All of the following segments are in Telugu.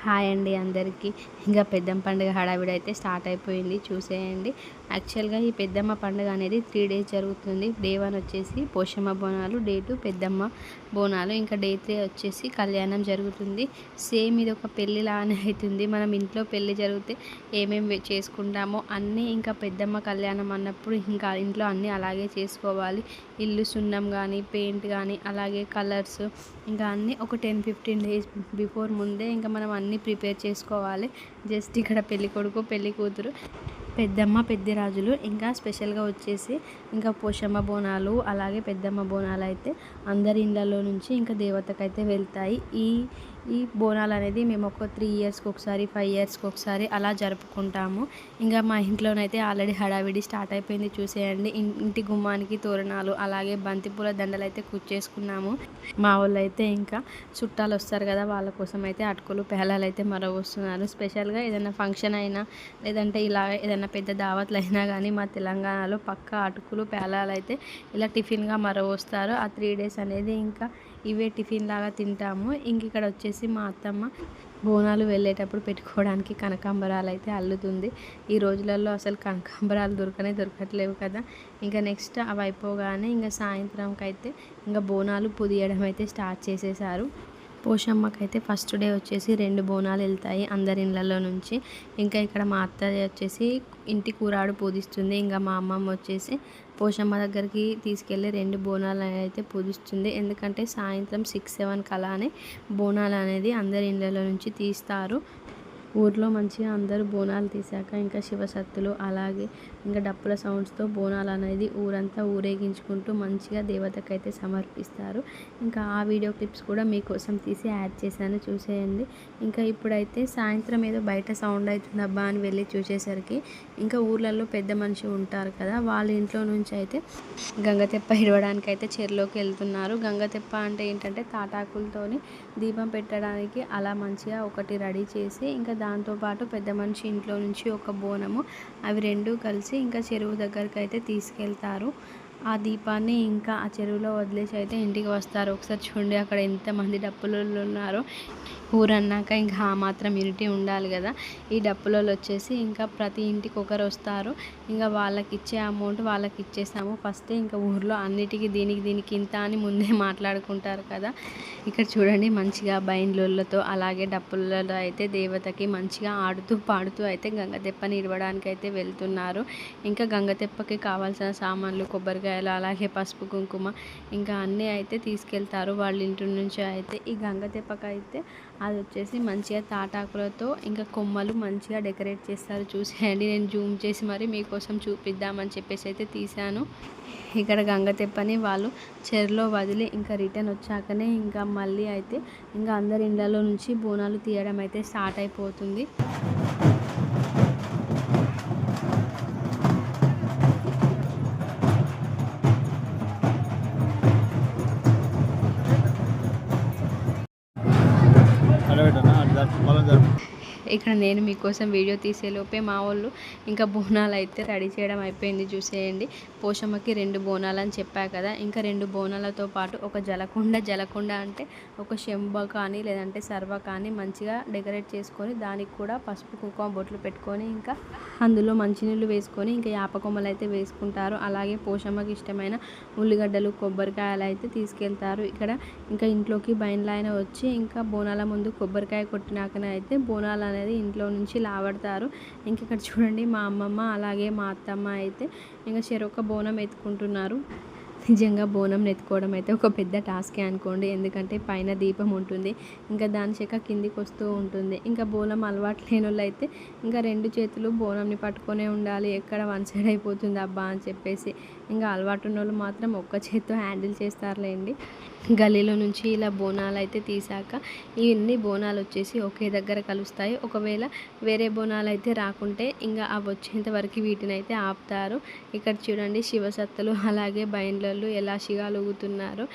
హాయ్ అండి అందరికీ. ఇంకా పెద్దమ్మ పండుగ హడావిడి అయితే స్టార్ట్ అయిపోయింది, చూసేయండి. యాక్చువల్గా ఈ పెద్దమ్మ పండుగ అనేది 3 డేస్ జరుగుతుంది. డే 1 వచ్చేసి పోషమ్మ బోనాలు, డే 2 పెద్దమ్మ బోనాలు, ఇంకా డే 3 వచ్చేసి కళ్యాణం జరుగుతుంది. సేమ్ ఇది ఒక పెళ్ళిలానే అవుతుంది. మనం ఇంట్లో పెళ్ళి జరిగితే ఏమేమి చేసుకుంటామో అన్నీ ఇంకా పెద్దమ్మ కళ్యాణం అన్నప్పుడు ఇంకా ఇంట్లో అన్నీ అలాగే చేసుకోవాలి. ఇల్లు సున్నం కానీ, పెయింట్ కానీ, అలాగే కలర్స్ ఇంకా అన్నీ ఒక 10-15 డేస్ బిఫోర్ ముందే ఇంకా మనం అన్నీ ప్రిపేర్ చేసుకోవాలి. జస్ట్ ఇక్కడ పెళ్ళికొడుకు పెళ్ళి కూతురు, పెద్దమ్మ పెద్దిరాజులు, ఇంకా స్పెషల్గా వచ్చేసి ఇంకా పోషమ్మ బోనాలు, అలాగే పెద్దమ్మ బోనాలు అయితే అందరి ఇళ్ళలో నుంచి ఇంకా దేవతకైతే వెళ్తాయి. ఈ బోనాలు అనేది మేము ఒక 3 ఇయర్స్కి ఒకసారి, 5 ఇయర్స్కి ఒకసారి అలా జరుపుకుంటాము. ఇంకా మా ఇంట్లోనైతే ఆల్రెడీ హడావిడి స్టార్ట్ అయిపోయింది, చూసేయండి. ఇంటి గుమ్మానికి తోరణాలు, అలాగే బంతిపూల దండలు అయితే కుచ్చేసుకున్నాము. మా వాళ్ళు అయితే ఇంకా చుట్టాలు వస్తారు కదా, వాళ్ళ కోసం అయితే అటుకులు పేలాలు అయితే మరవస్తున్నారు. స్పెషల్గా ఏదైనా ఫంక్షన్ అయినా, లేదంటే ఇలా ఏదైనా పెద్ద దావత్లు అయినా కానీ మా తెలంగాణలో పక్కా అటుకులు పేలాలు అయితే ఇలా టిఫిన్గా మరవస్తారు. ఆ 3 డేస్ అనేది ఇంకా ఇవే టిఫిన్ లాగా తింటాము. ఇంక ఇక్కడ వచ్చేసి మా అత్తమ్మ బోనాలు వెళ్ళేటప్పుడు పెట్టుకోవడానికి కనకాంబరాలు అయితే అల్లుతుంది. ఈ రోజులలో అసలు కనకాంబరాలు దొరకట్లేవు కదా. ఇంకా నెక్స్ట్ అవి అయిపోగానే ఇంకా సాయంత్రంకి అయితే ఇంకా బోనాలు పుదియడం అయితే స్టార్ట్ చేసేసారు. పోషమ్మకైతే ఫస్ట్ డే వచ్చేసి 2 బోనాలు వెళ్తాయి అందరి ఇళ్ళలో నుంచి. ఇంకా ఇక్కడ మా అత్తయ్య వచ్చేసి ఇంటి కూరాడు పూజిస్తుంది. ఇంకా మా అమ్మమ్మ వచ్చేసి పోషమ్మ దగ్గరికి తీసుకెళ్ళి 2 బోనాలు అయితే పూజిస్తుంది. ఎందుకంటే సాయంత్రం 6-7 కలానే బోనాలు అనేది అందరి ఇళ్ళలో నుంచి తీస్తారు. ఊర్లో మంచిగా అందరూ బోనాలు తీసాక ఇంకా శివసత్తులు, అలాగే ఇంకా డప్పుల సౌండ్స్తో బోనాలు అనేది ఊరంతా ఊరేగించుకుంటూ మంచిగా దేవతకైతే సమర్పిస్తారు. ఇంకా ఆ వీడియో క్లిప్స్ కూడా మీకోసం తీసి యాడ్ చేశాను, చూసేయండి. ఇంకా ఇప్పుడైతే సాయంత్రం ఏదో బయట సౌండ్ అవుతుంది అబ్బా అని వెళ్ళి చూసేసరికి ఇంకా ఊర్లలో పెద్ద మనిషి ఉంటారు కదా, వాళ్ళ ఇంట్లో నుంచి అయితే గంగతెప్ప ఇడవడానికి అయితే చెరులోకి వెళ్తున్నారు. గంగతెప్ప అంటే ఏంటంటే తాటాకులతోని దీపం పెట్టడానికి అలా మంచిగా ఒకటి రెడీ చేసి ఇంకా దాంతోపాటు పెద్ద మనిషి ఇంట్లో నుంచి ఒక బోనము, అవి 2 కలిసి ఇంకా చెరువు దగ్గరికి అయితే తీసుకెళ్తారు. ఆ దీపాన్ని ఇంకా ఆ చెరువులో వదిలేసి అయితే ఇంటికి వస్తారు. ఒకసారి చూడండి అక్కడ ఎంతమంది డప్పులోళ్ళు ఉన్నారో. ఊరన్నాక ఇంకా ఆ మాత్రం యూనిటీ ఉండాలి కదా. ఈ డప్పులోళ్ళు వచ్చేసి ఇంకా ప్రతి ఇంటికి ఒకరు వస్తారు. ఇంకా వాళ్ళకి ఇచ్చే అమౌంట్ వాళ్ళకి ఇచ్చేసాము ఫస్టే. ఇంకా ఊర్లో అన్నిటికీ దీనికి ఇంత అని ముందే మాట్లాడుకుంటారు కదా. ఇక్కడ చూడండి మంచిగా బైండ్లతో అలాగే డప్పులలో అయితే దేవతకి మంచిగా ఆడుతూ పాడుతూ అయితే గంగతెప్పని ఇడవడానికి అయితే వెళ్తున్నారు. ఇంకా గంగతెప్పకి కావాల్సిన సామాన్లు, కొబ్బరికాయలు, అలాగే పసుపు కుంకుమ ఇంకా అన్నీ అయితే తీసుకెళ్తారు వాళ్ళ ఇంటి నుంచి అయితే. ఈ గంగతెప్పకైతే అది వచ్చేసి మంచిగా తాటాకులతో ఇంకా కొమ్మలు మంచిగా డెకరేట్ చేస్తారు, చూసేయండి. నేను జూమ్ చేసి మరి మీకోసం చూపిద్దామని చెప్పేసి అయితే తీశాను. ఇక్కడ గంగతెప్పని వాళ్ళు చెరులో వదిలి ఇంకా రిటర్న్ వచ్చాకనే ఇంకా మళ్ళీ అయితే ఇంకా అందరి ఇళ్ళలో నుంచి బోనాలు తీయడం అయితే స్టార్ట్ అయిపోతుంది. ఇక్కడ నేను మీకోసం వీడియో తీసేలోపే మా వాళ్ళు ఇంకా బోనాలు అయితే రెడీ చేయడం అయిపోయింది, చూసేయండి. పోషమ్మకి 2 బోనాలు అని చెప్పా కదా, ఇంకా 2 బోనాలతో పాటు ఒక జలకుండ అంటే ఒక చెంబ కానీ లేదంటే సర్వ కానీ మంచిగా డెకరేట్ చేసుకొని దానికి కూడా పసుపు కుంకుమ బొట్లు పెట్టుకొని ఇంకా అందులో మంచినీళ్ళు వేసుకొని ఇంకా యాపకొమ్మలు అయితే వేసుకుంటారు. అలాగే పోషమ్మకి ఇష్టమైన ఉల్లిగడ్డలు, కొబ్బరికాయలు అయితే తీసుకెళ్తారు. ఇక్కడ ఇంకా ఇంట్లోకి బయలులైన వచ్చి ఇంకా బోనాల ముందు కొబ్బరికాయ కొట్టినాకనే అయితే బోనాలు అనేది ఇంట్లో నుంచి లావడతారు. ఇంక ఇక్కడ చూడండి మా అమ్మమ్మ అలాగే మా అత్తమ్మ అయితే ఇంకా చెరొక బోనం ఎత్తుకుంటున్నారు. నిజంగా బోనం ఎత్తుకోవడం అయితే ఒక పెద్ద టాస్కే అనుకోండి. ఎందుకంటే పైన దీపం ఉంటుంది, ఇంకా దాని చెక్క కిందికి వస్తూ ఉంటుంది. ఇంకా బోనం అలవాటు లేని వాళ్ళు అయితే ఇంకా 2 చేతులు బోనంని పట్టుకొనే ఉండాలి, ఎక్కడ వన్ సైడ్ అయిపోతుంది అబ్బా అని చెప్పేసి. ఇంకా అలవాటు ఉన్న వాళ్ళు మాత్రం ఒక్క చేత్తో హ్యాండిల్ చేస్తారులేండి. గల్లీలో నుంచి ఇలా బోనాలు అయితే తీసాక ఇవన్నీ బోనాలు వచ్చేసి ఒకే దగ్గర కలుస్తాయి. ఒకవేళ వేరే బోనాలు అయితే రాకుంటే ఇంకా అవి వచ్చేంత వరకు వీటిని అయితే ఆపుతారు. ఇక్కడ చూడండి శివసత్తులు అలాగే బైండ్లలు ఎలా శిగాలుగుతున్నారో.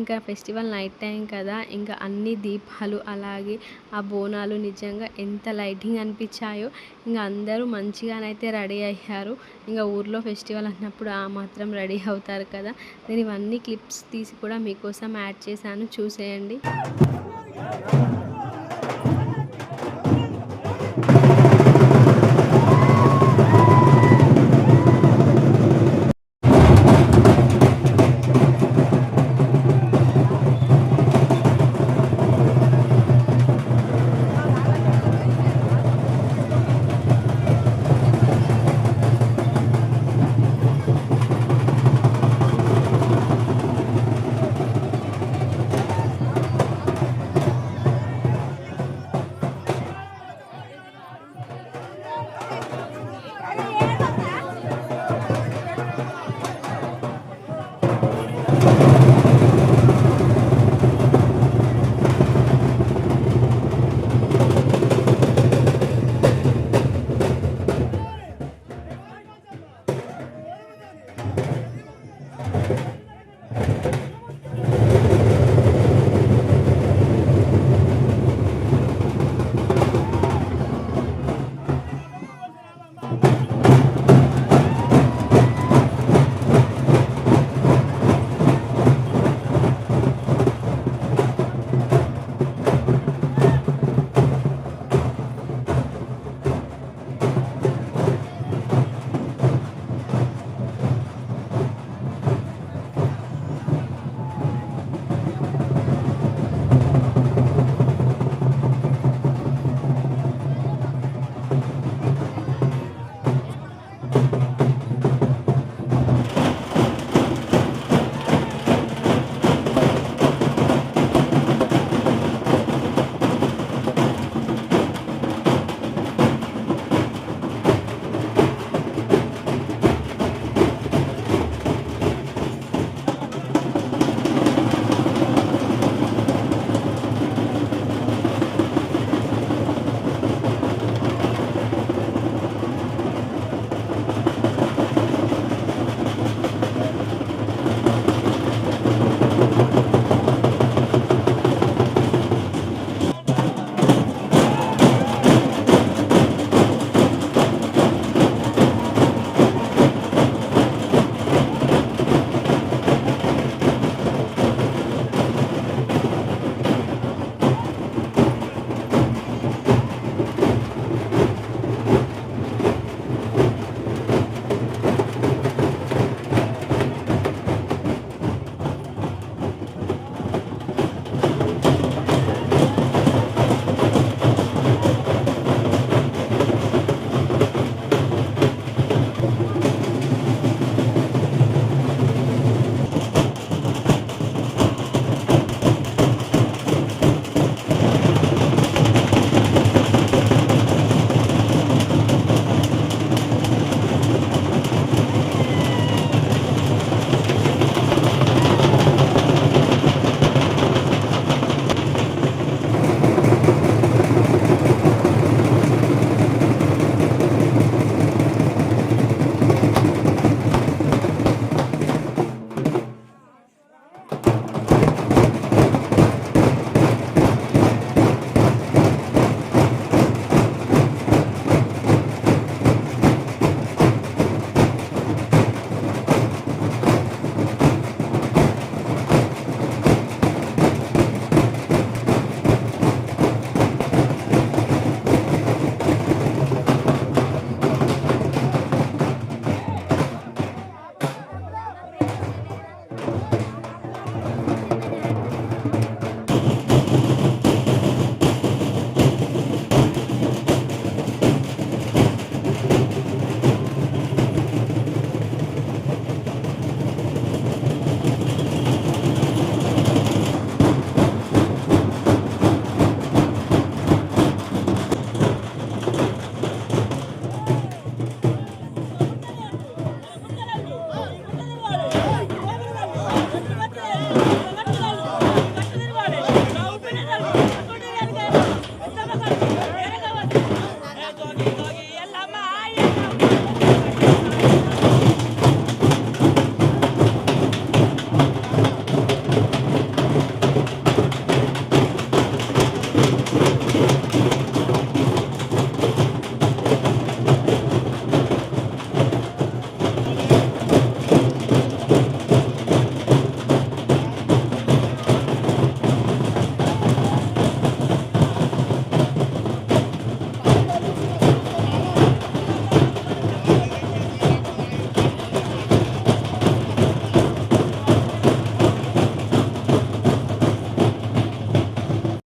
ఇంకా ఫెస్టివల్ నైట్ టైం కదా, ఇంకా అన్ని దీపాలు అలాగే ఆ బోనాలు నిజంగా ఎంత లైటింగ్ అనిపించాయో. ఇంకా అందరూ మంచిగానైతే రెడీ అయ్యారు. ఇంకా ఊర్లో ఫెస్టివల్ అన్నప్పుడు ఆ మాత్రం రెడీ అవుతారు కదా. నేను ఇవన్నీ క్లిప్స్ తీసి కూడా మీకోసం యాడ్ చేశాను, చూసేయండి.